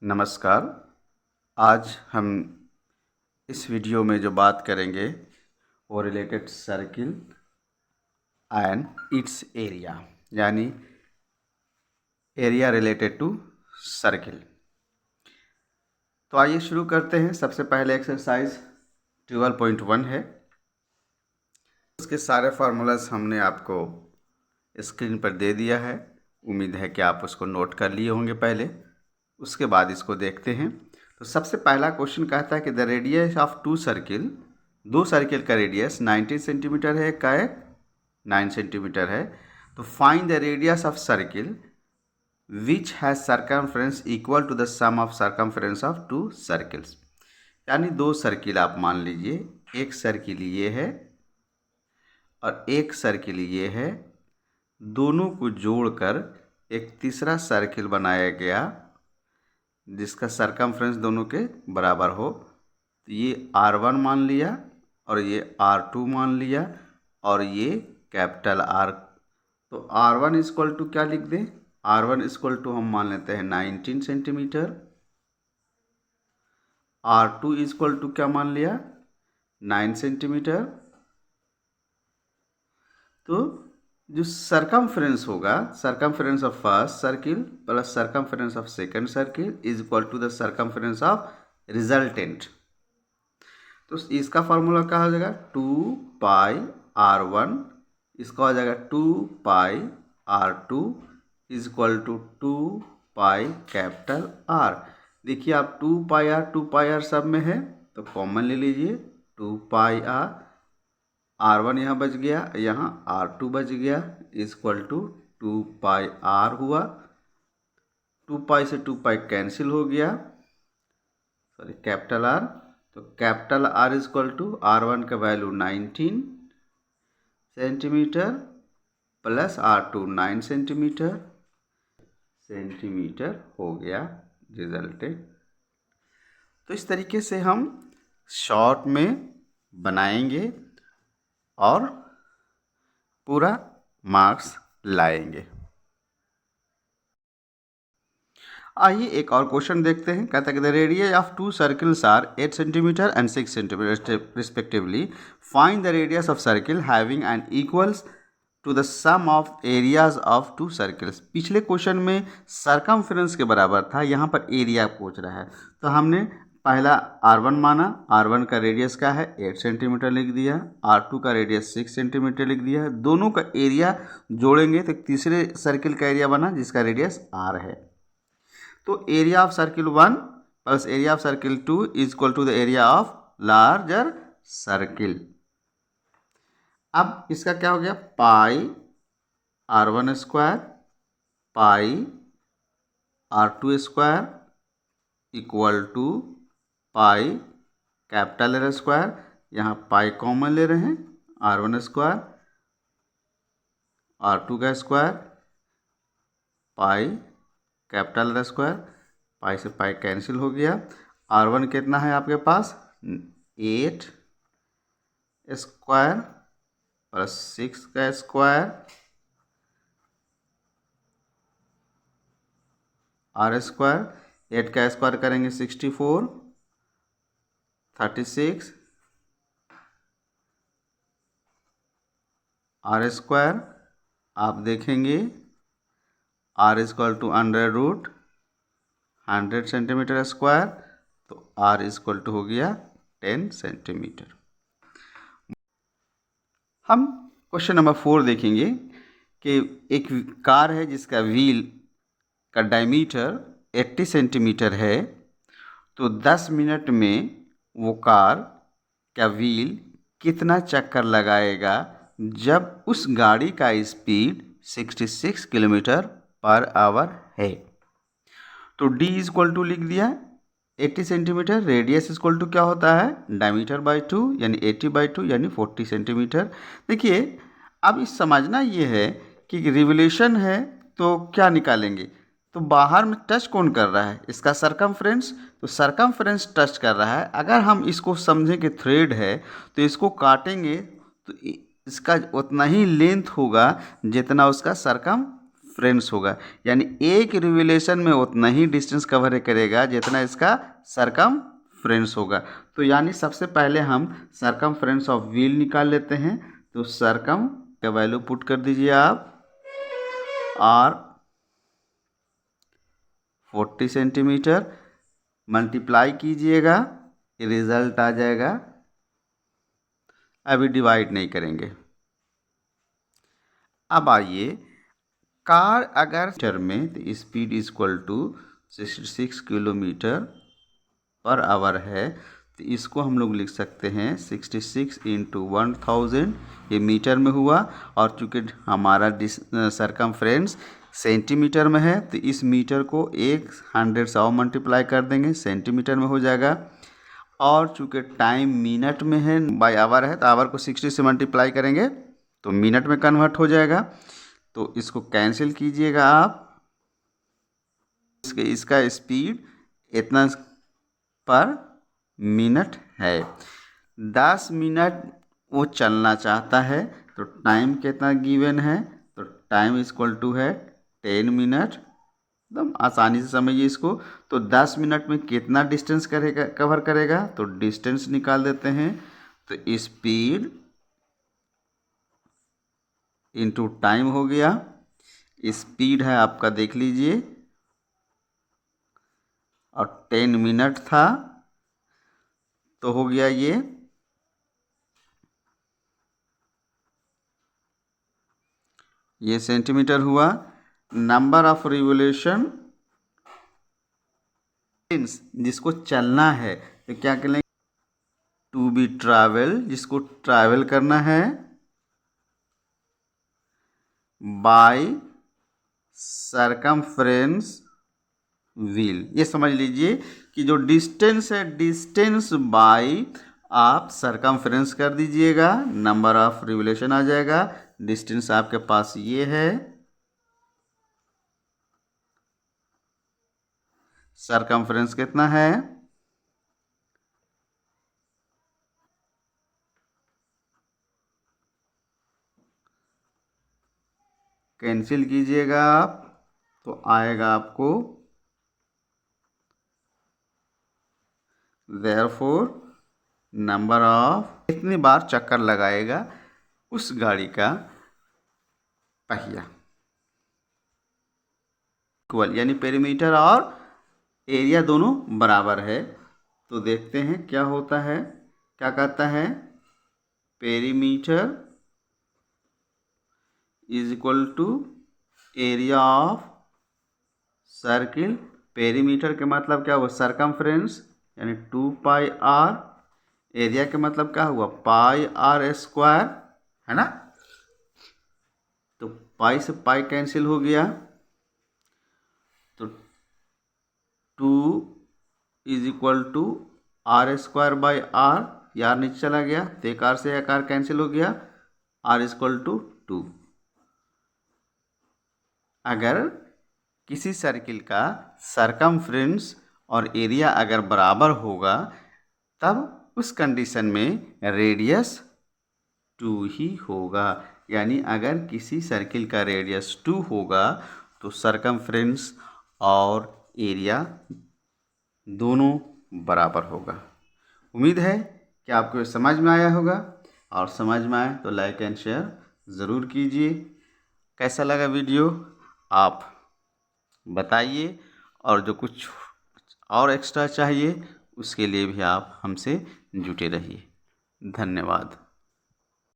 नमस्कार। आज हम इस वीडियो में जो बात करेंगे वो related circle and it's area, यानी एरिया रिलेटेड टू सर्किल। तो आइए शुरू करते हैं। सबसे पहले एक्सरसाइज 12.1 है। उसके सारे फार्मूलाज हमने आपको स्क्रीन पर दे दिया है। उम्मीद है कि आप उसको नोट कर लिए होंगे पहले। उसके बाद इसको देखते हैं। तो सबसे पहला क्वेश्चन कहता है कि the radius of two circle, दो सर्किल का रेडियस 19 सेंटीमीटर है, का 9 सेंटीमीटर है। तो find the radius of circle which has circumference equal to the sum of circumference of two circles. यानी दो सर्किल आप मान लीजिए, एक सर्किल ये है और एक सर्किल ये है। दोनों को जोड़कर एक तीसरा सर्किल बनाया गया जिसका सरकमफ्रेंस दोनों के बराबर हो। तो ये R1 मान लिया और ये R2 मान लिया और ये कैपिटल R। तो R1 इक्वल टू क्या लिख दें? R1 इक्वल टू हम मान लेते हैं 19 सेंटीमीटर। R2 इक्वल टू क्या मान लिया? 9 सेंटीमीटर। तो जो सरकमफ्रेंस होगा, circumference of first circle plus circumference of second circle is equal to the circumference of resultant. तो इसका फॉर्मूला क्या हो जाएगा? 2πr1, इसका हो जाएगा 2πr2 is equal to 2π capital R। देखिए आप 2πr सब में है तो कॉमन ले लीजिए। 2πr, R1 यहाँ बच गया, यहाँ R2 बच गया, इक्वल टू 2πr हुआ। 2π से 2π कैंसिल हो गया, सॉरी कैपिटल R। तो capital R equal to R1 का value 19 centimetre plus R2 9 centimetre हो गया रिजल्टेंट। तो इस तरीके से हम शॉर्ट में बनाएंगे और पूरा मार्क्स लाएंगे। आइए एक और क्वेश्चन देखते हैं। कहता है कि the radius of two circles are 8 centimetre and 6 centimetre respectively. Find the radius of circle having and equals to the sum of areas of two circles. पिछले क्वेश्चन में सरकमफ्रेंस के बराबर था, यहाँ पर एरिया पूछ रहा है। तो हमने पहला R1 माना, R1 का रेडियस क्या है? 8 सेंटीमीटर लिख दिया। R2 का रेडियस 6 सेंटीमीटर लिख दिया। दोनों का एरिया जोड़ेंगे तो तीसरे सर्किल का एरिया बना जिसका रेडियस R है। तो area of circle 1 plus area of circle 2 is equal to the area of larger circle. अब इसका क्या हो गया? Pi R1 square pi R2 square equal to pi capital R square. यहाँ पाई कॉमन ले रहे हैं, R1 स्क्वायर R2 का square pi capital R square. Pi से पाई कैंसिल हो गया। R1 कितना है आपके पास? 8 स्क्वायर प्लस 6 का स्क्वायर R स्क्वायर। 8 का स्क्वायर करेंगे 64, 36 R स्क्वायर। आप देखेंगे R equal to under root 100 centimetre square. तो R इक्वल टू हो गया 10 सेंटीमीटर। हम क्वेश्चन नंबर 4 देखेंगे कि एक कार है जिसका व्हील का डायमीटर 80 सेंटीमीटर है। तो 10 मिनट में वो कार का व्हील कितना चक्कर लगाएगा जब उस गाड़ी का स्पीड 66 किलोमीटर पर आवर है। तो D इक्वल टू लिख दिया 80 सेंटीमीटर। रेडियस इक्वल टू क्या होता है? डायमीटर बाई 2 यानी 80/2 यानी 40 सेंटीमीटर। देखिए अब इस समझना ये है कि रिवोल्यूशन है तो क्या निकालेंगे? तो बाहर में टच कौन कर रहा है? इसका सरकमफ्रेंस। तो सरकमफ्रेंस टच कर रहा है। अगर हम इसको समझें कि थ्रेड है तो इसको काटेंगे तो इसका उतना ही लेंथ होगा जितना उसका सरकम फ्रेंड्स होगा, यानी एक रिवोल्यूशन में उतना ही डिस्टेंस कवर करेगा जितना इसका सरकमफ्रेंस होगा। तो यानी सबसे पहले हम सरकमफ्रेंस ऑफ व्हील निकाल लेते हैं। तो सरकम का वैल्यू पुट कर दीजिए आप, और 40 सेंटीमीटर मल्टीप्लाई कीजिएगा, रिजल्ट आ जाएगा। अभी डिवाइड नहीं करेंगे। अब आइए, कार अगर मीटर में तो speed equal to 66 kilometre per hour है, तो इसको हम लोग लिख सकते हैं 66 इंटू 1000, ये मीटर में हुआ। और चूँकि हमारा सरकमफ्रेंस सेंटीमीटर में है, तो इस मीटर को 100 मल्टीप्लाई कर देंगे, सेंटीमीटर में हो जाएगा। और चूँकि टाइम मिनट में है, बाय आवर है, तो आवर को 60 से मल्टीप्लाई करेंगे तो मिनट में कन्वर्ट हो जाएगा। तो इसको कैंसिल कीजिएगा आप। इसका स्पीड इतना पर मिनट है। 10 मिनट वो चलना चाहता है, तो टाइम कितना गिवन है, तो टाइम इक्वल टू है 10 मिनट। एकदम आसानी से समझिए इसको। तो 10 मिनट में कितना डिस्टेंस कवर करेगा, तो डिस्टेंस निकाल देते हैं। तो स्पीड इनटू टाइम हो गया। स्पीड है आपका, देख लीजिए, और 10 मिनट था, तो हो गया ये सेंटीमीटर हुआ। नंबर ऑफ रिवोल्यूशन, जिसको चलना है तो क्या करेंगे, टू बी ट्रैवल, जिसको ट्रैवल करना है, बाय सरकमफ्रेंस व्हील। ये समझ लीजिए कि जो डिस्टेंस है, डिस्टेंस बाय आप सरकमफ्रेंस कर दीजिएगा, नंबर ऑफ रिवोल्यूशन आ जाएगा। डिस्टेंस आपके पास ये है, सरकमफ्रेंस कितना है, कैंसिल कीजिएगा आप, तो आएगा आपको देयरफॉर नंबर ऑफ, कितनी बार चक्कर लगाएगा उस गाड़ी का पहिया, इक्वल, यानी पेरीमीटर और एरिया दोनों बराबर है। तो देखते हैं क्या होता है। क्या कहता है, perimeter is equal to area of circle. Perimeter के मतलब क्या हुआ, सरकमफ्रेंस, यानी 2 पाई आर। एरिया के मतलब क्या हुआ, पाई आर स्क्वायर, है ना। तो पाई से पाई कैंसिल हो गया, तो 2 is equal to R square by R, यार नीचे चला गया, तो एक आर से एक आर कैंसिल हो गया, आर इक्वल टू 2। अगर किसी सर्किल का सरकमफ्रेंस और एरिया अगर बराबर होगा, तब उस कंडीशन में रेडियस 2 ही होगा। यानी अगर किसी सर्किल का रेडियस 2 होगा, तो सरकमफ्रेंस और एरिया दोनों बराबर होगा। उम्मीद है कि आपको समझ में आया होगा, और समझ में आए तो लाइक एंड शेयर ज़रूर कीजिए। कैसा लगा वीडियो आप बताइए, और जो कुछ और एक्स्ट्रा चाहिए उसके लिए भी आप हमसे जुटे रहिए। धन्यवाद।